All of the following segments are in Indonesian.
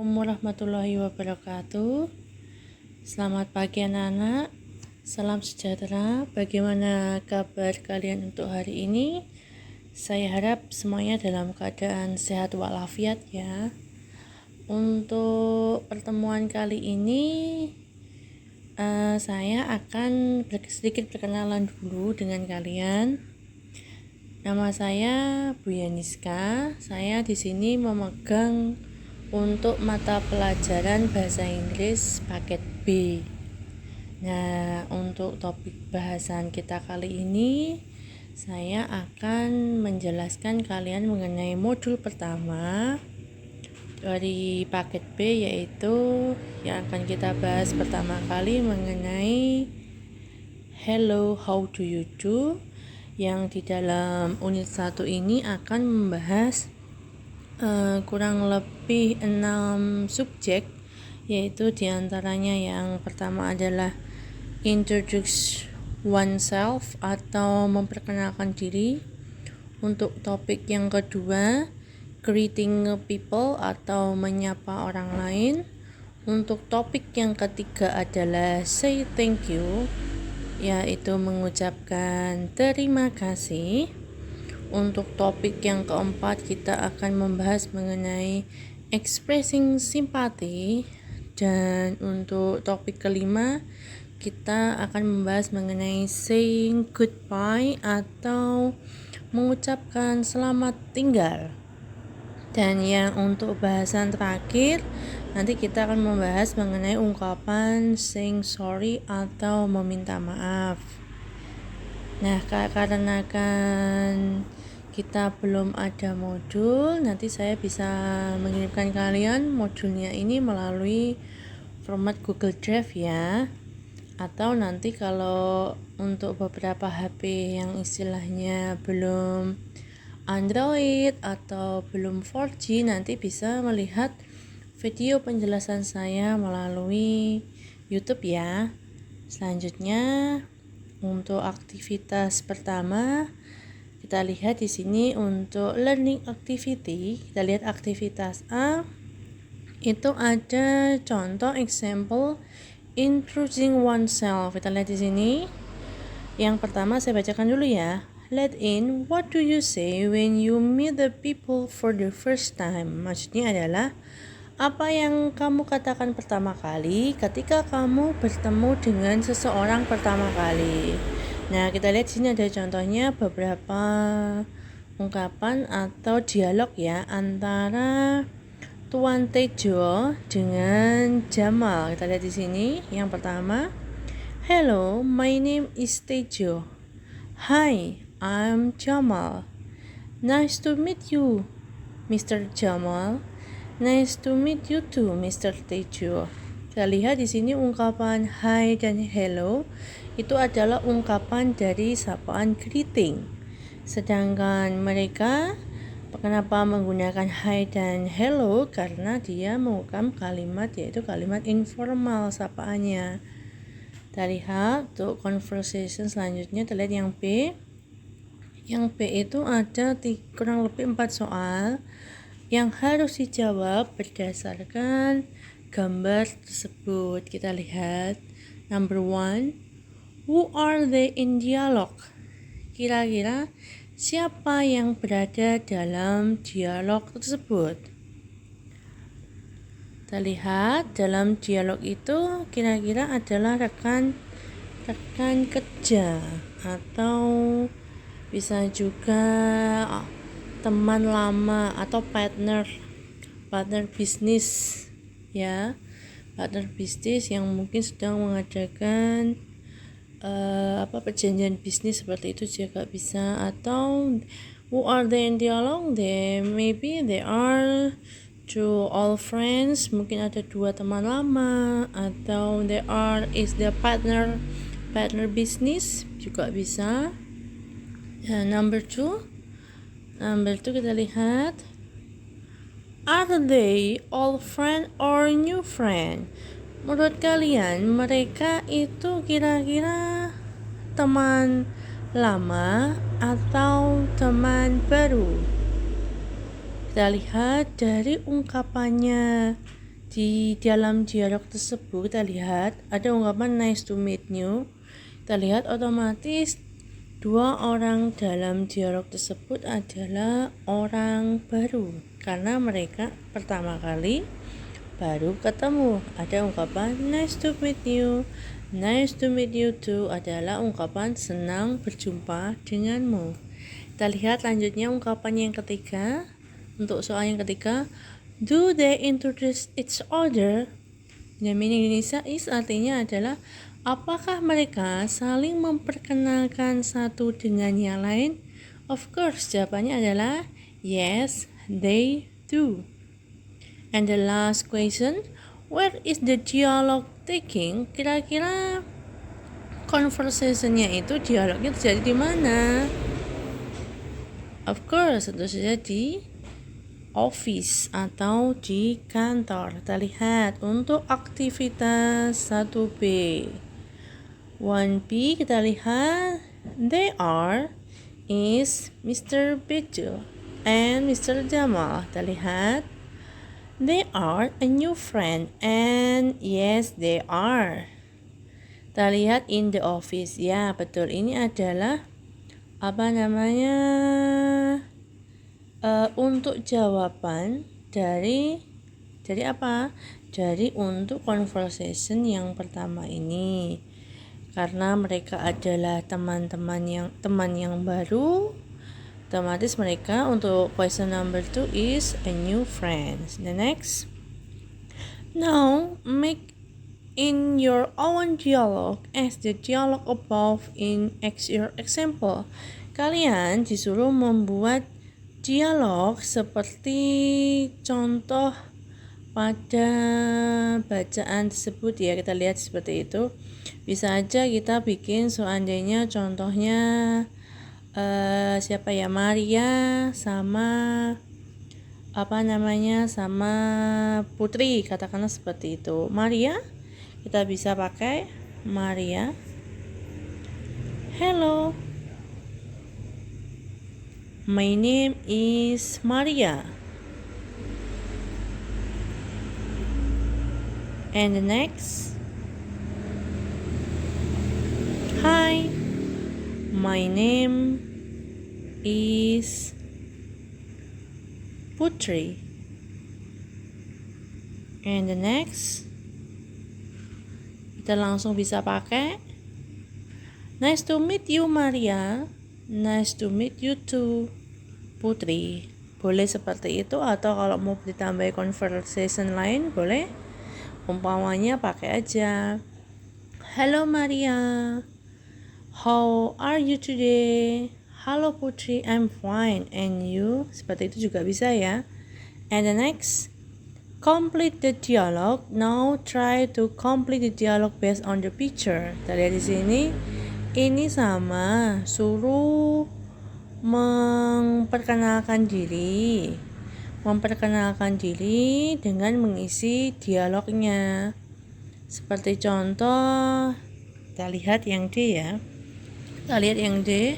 Assalamualaikum warahmatullahi wabarakatuh. Selamat pagi anak-anak. Salam sejahtera. Bagaimana kabar kalian untuk hari ini? Saya harap semuanya dalam keadaan sehat walafiat ya. Untuk pertemuan kali ini saya akan sedikit perkenalan dulu dengan kalian. Nama saya Bu Yaniska. Saya di sini memegang untuk mata pelajaran bahasa Inggris paket B. Nah, untuk topik bahasan kita kali ini, saya akan menjelaskan kalian mengenai modul pertama dari paket B, yaitu yang akan kita bahas pertama kali mengenai Hello, how do you do? Yang di dalam unit 1 ini akan membahas kurang lebih 6 subjek, yaitu diantaranya yang pertama adalah introduce oneself atau memperkenalkan diri. Untuk topik yang kedua, greeting people atau menyapa orang lain. Untuk topik yang ketiga adalah say thank you, yaitu mengucapkan terima kasih. Untuk topik yang keempat, kita akan membahas mengenai expressing sympathy. Dan untuk topik kelima, kita akan membahas mengenai saying goodbye atau mengucapkan selamat tinggal. Dan yang untuk bahasan terakhir, nanti kita akan membahas mengenai ungkapan saying sorry atau meminta maaf. Nah, karena kita belum ada modul, nanti saya bisa mengirimkan kalian modulnya ini melalui format Google Drive ya. Atau nanti kalau untuk beberapa HP yang istilahnya belum Android atau belum 4G, nanti bisa melihat video penjelasan saya melalui YouTube ya. Selanjutnya, untuk aktivitas pertama, kita lihat di sini untuk learning activity. Kita lihat aktivitas A, itu ada contoh example introducing oneself. Kita lihat di sini. Yang pertama saya bacakan dulu ya. Let in, what do you say when you meet the people for the first time? Maksudnya adalah apa yang kamu katakan pertama kali ketika kamu bertemu dengan seseorang pertama kali. Nah, kita lihat sini ada contohnya beberapa ungkapan atau dialog ya antara Tuan Tejo dengan Jamal. Kita lihat di sini. Yang pertama, hello, my name is Tejo. Hi, I'm Jamal. Nice to meet you, Mr. Jamal. Nice to meet you too, Mr. Tejo. Kita lihat di sini ungkapan hi dan hello itu adalah ungkapan dari sapaan greeting. Sedangkan mereka kenapa menggunakan hi dan hello? Karena dia menggunakan kalimat, yaitu kalimat informal sapaannya. Kita lihat untuk conversation selanjutnya, kita lihat yang B. Yang B itu ada kurang lebih 4 soal yang harus dijawab berdasarkan gambar tersebut. Kita lihat number 1, who are they in dialogue? Kira-kira siapa yang berada dalam dialog tersebut? Kita lihat dalam dialog itu kira-kira adalah rekan kerja atau bisa juga teman lama atau partner bisnis ya, partner bisnis yang mungkin sedang mengadakan perjanjian bisnis, seperti itu juga bisa. Atau who are they in dialogue? Maybe they are two old friends, mungkin ada 2 teman lama, atau is the partner business juga bisa. Number 2 kita lihat, are they old friend or new friend? Menurut kalian mereka itu kira-kira teman lama atau teman baru? Kita lihat dari ungkapannya di dalam dialog tersebut kita lihat ada ungkapan nice to meet you. Kita lihat otomatis dua orang dalam dialog tersebut adalah orang baru karena mereka pertama kali baru ketemu. Ada ungkapan nice to meet you. Nice to meet you too adalah ungkapan senang berjumpa denganmu. Kita lihat lanjutnya ungkapan yang ketiga. Untuk soal yang ketiga, do they introduce each other? Dalam Indonesia is artinya adalah apakah mereka saling memperkenalkan satu dengan yang lain? Of course, jawabannya adalah yes, they do. And the last question, where is the dialogue taking? Kira-kira conversationnya itu, dialognya terjadi di mana? Of course, tentu saja di office atau di kantor. Kita lihat untuk aktivitas 1B. 1B kita lihat they are is Mr. Bejo and Mr. Jamal. Kita lihat they are a new friend and yes they are. Kita lihat in the office. Ya, betul, ini adalah untuk jawaban dari apa? Dari untuk conversation yang pertama ini. Karena mereka adalah teman yang baru, otomatis mereka untuk question number 2 is a new friends. The next. Now make in your own dialogue as the dialogue above in your example. Kalian disuruh membuat dialog seperti contoh pada bacaan tersebut ya. Kita lihat seperti itu. Bisa aja kita bikin seandainya contohnya siapa ya, Maria sama sama Putri, katakanlah seperti itu. Maria, kita bisa pakai Maria, hello, my name is Maria. And the next, hi, my name is Putri. And the next, kita langsung bisa pakai nice to meet you Maria. Nice to meet you too, Putri. Boleh seperti itu, atau kalau mau ditambah conversation lain boleh. Umpamanya pakai aja hello Maria, how are you today? Hello Putri, I'm fine, and you? Seperti itu juga bisa ya. And the next, complete the dialogue. Now try to complete the dialogue based on the picture. Kita lihat di sini. Ini sama, suruh memperkenalkan diri dengan mengisi dialognya. Seperti contoh, kita lihat yang D ya. Kita lihat yang D.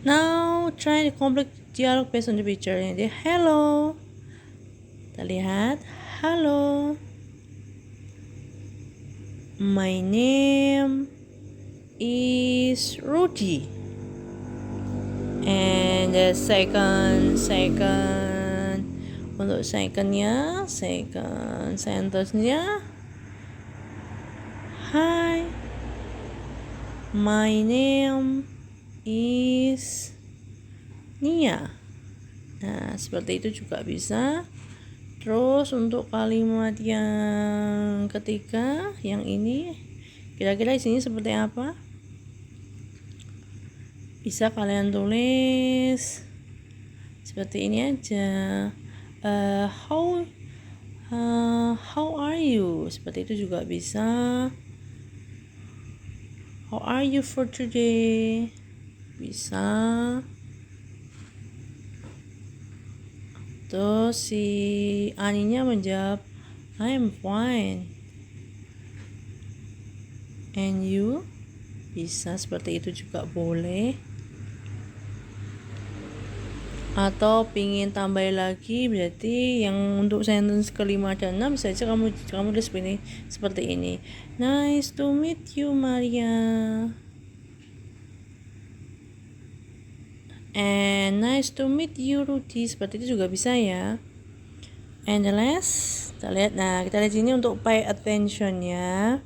Now try to complete dialogue based on the picture. Yang D, hello. Kita lihat, hello, my name is Rudy. And the second untuk second sentence-nya, hi, my name is Nia. Nah, seperti itu juga bisa. Terus untuk kalimat yang ketiga, yang ini kira-kira isinya seperti apa? Bisa kalian tulis seperti ini aja. How are you? Seperti itu juga bisa. How are you for today? Bisa. Terus si Aninya menjawab, I'm fine. And you? Bisa seperti itu juga boleh. atau pingin tambah lagi, berarti yang untuk sentence kelima dan 6 saja kamu tulis seperti ini. Nice to meet you, Maria. And nice to meet you, Rudy. Seperti itu juga bisa ya. And the last, kita lihat. Nah, kita lihat sini untuk pay attention ya.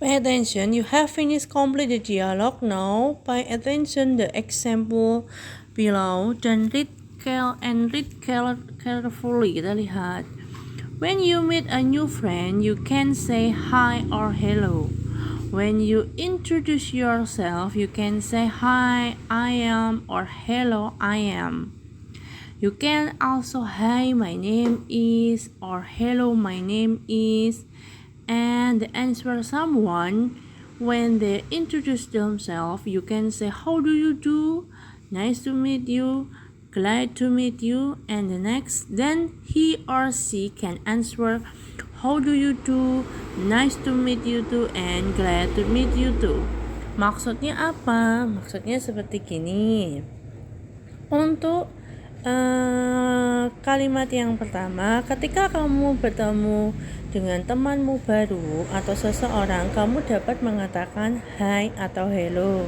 Pay attention. You have finished complete the dialogue. Now, pay attention the example below dan read carefully. Kita lihat. When you meet a new friend, you can say hi or hello. When you introduce yourself, you can say hi, I am, or hello, I am. You can also hi, my name is, or hello, my name is, and answer someone when they introduce themselves. You can say how do you do, nice to meet you, glad to meet you, and the next, then he or she can answer how do you do, nice to meet you too, and glad to meet you too. Maksudnya apa? Maksudnya seperti gini. Untuk kalimat yang pertama, ketika kamu bertemu dengan temanmu baru atau seseorang, kamu dapat mengatakan hi atau hello.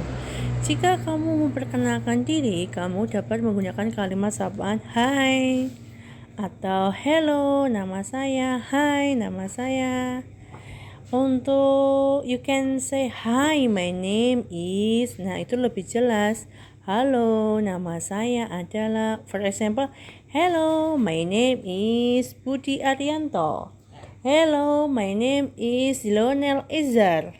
Jika kamu memperkenalkan diri, kamu dapat menggunakan kalimat sapaan hi atau hello, nama saya, hi, nama saya. Untuk you can say hi, my name is. Nah, itu lebih jelas. Halo, nama saya adalah, for example, hello, my name is Budi Arianto. Hello, my name is Lionel Izar.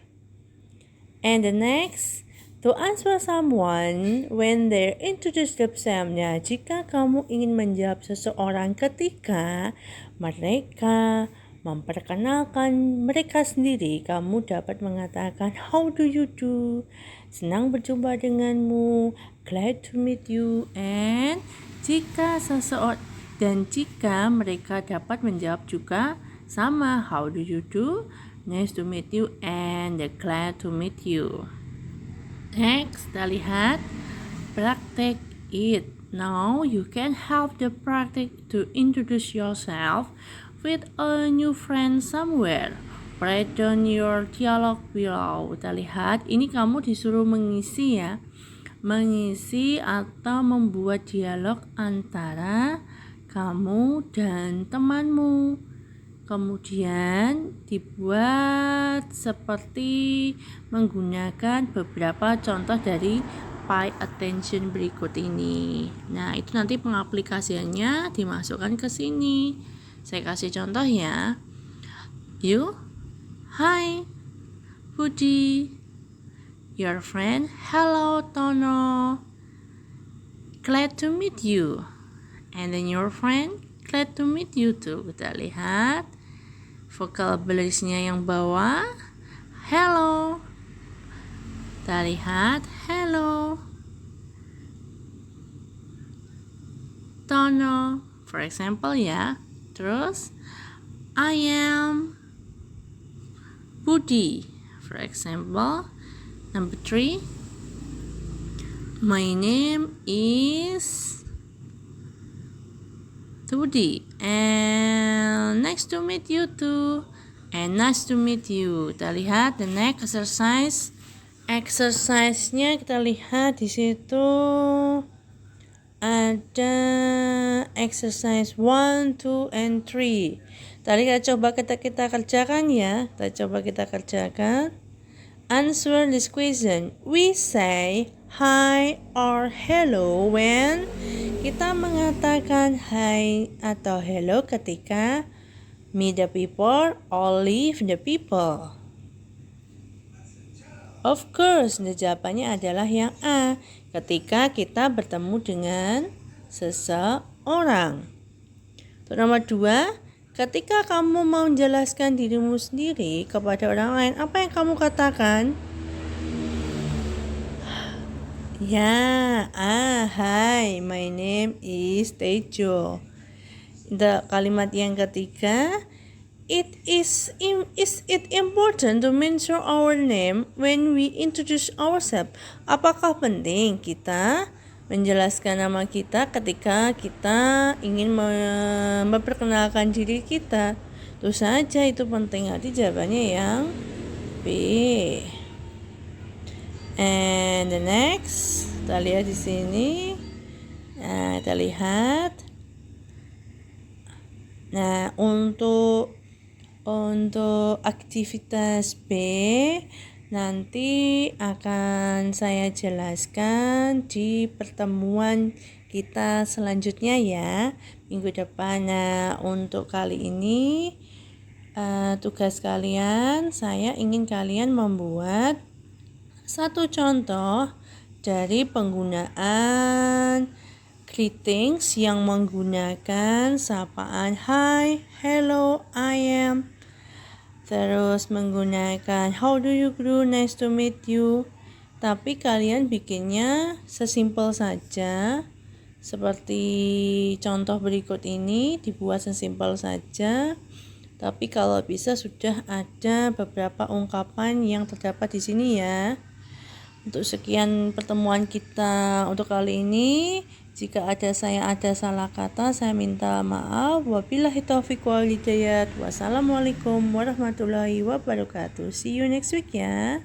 And the next, to answer someone when they introduce themselves. Nah, jika kamu ingin menjawab seseorang ketika mereka memperkenalkan mereka sendiri, kamu dapat mengatakan how do you do, senang berjumpa denganmu, glad to meet you, and jika mereka dapat menjawab juga sama, how do you do, nice to meet you, and glad to meet you. Next, kita lihat practice it. Now you can have the practice to introduce yourself with a new friend somewhere. Write down your dialogue below. Kita lihat, ini kamu disuruh mengisi ya. Mengisi atau membuat dialog antara kamu dan temanmu. Kemudian dibuat seperti menggunakan beberapa contoh dari pay attention berikut ini. Nah, itu nanti pengaplikasiannya dimasukkan ke sini. Saya kasih contoh ya. You, hi, Budi. Your friend, hello, Tono. Glad to meet you. And then your friend, glad to meet you too. Kita lihat vocabulary-nya yang bawah. Hello. Kita lihat hello. Tono, for example ya. Terus I am Budi, for example. Number 3, my name is Budi, and nice to meet you too, and nice to meet you. Kita lihat the next exercise. Exercise-nya kita lihat di situ ada exercise 1, 2, and 3. Tadi kita kerjakan ya. Kita kerjakan. Answer this question. We say hi or hello when kita mengatakan hi atau hello ketika meet the people or leave the people. Of course, jawabannya adalah yang A, ketika kita bertemu dengan seseorang. Untuk nomor 2, ketika kamu mau menjelaskan dirimu sendiri kepada orang lain, apa yang kamu katakan? Ya, hi, my name is Tejo. The kalimat yang ketiga, Is it important to mention our name when we introduce ourselves? Apakah penting kita menjelaskan nama kita ketika kita ingin memperkenalkan diri kita. Itu saja, itu penting. Nanti jawabannya yang B. And the next, kita lihat di sini. Nah, kita lihat. Nah, untuk aktivitas B nanti akan saya jelaskan di pertemuan kita selanjutnya ya, minggu depan. Nah, untuk kali ini tugas kalian, saya ingin kalian membuat satu contoh dari penggunaan greetings yang menggunakan sapaan hi, hello, I am. Terus menggunakan how do you do, nice to meet you. Tapi kalian bikinnya sesimpel saja. Seperti contoh berikut ini, dibuat sesimpel saja. Tapi kalau bisa sudah ada beberapa ungkapan yang terdapat di sini ya. Untuk sekian pertemuan kita untuk kali ini. Jika saya ada salah kata, saya minta maaf. Wabillahi taufiq wal hidayah. Wassalamualaikum warahmatullahi wabarakatuh. See you next week ya.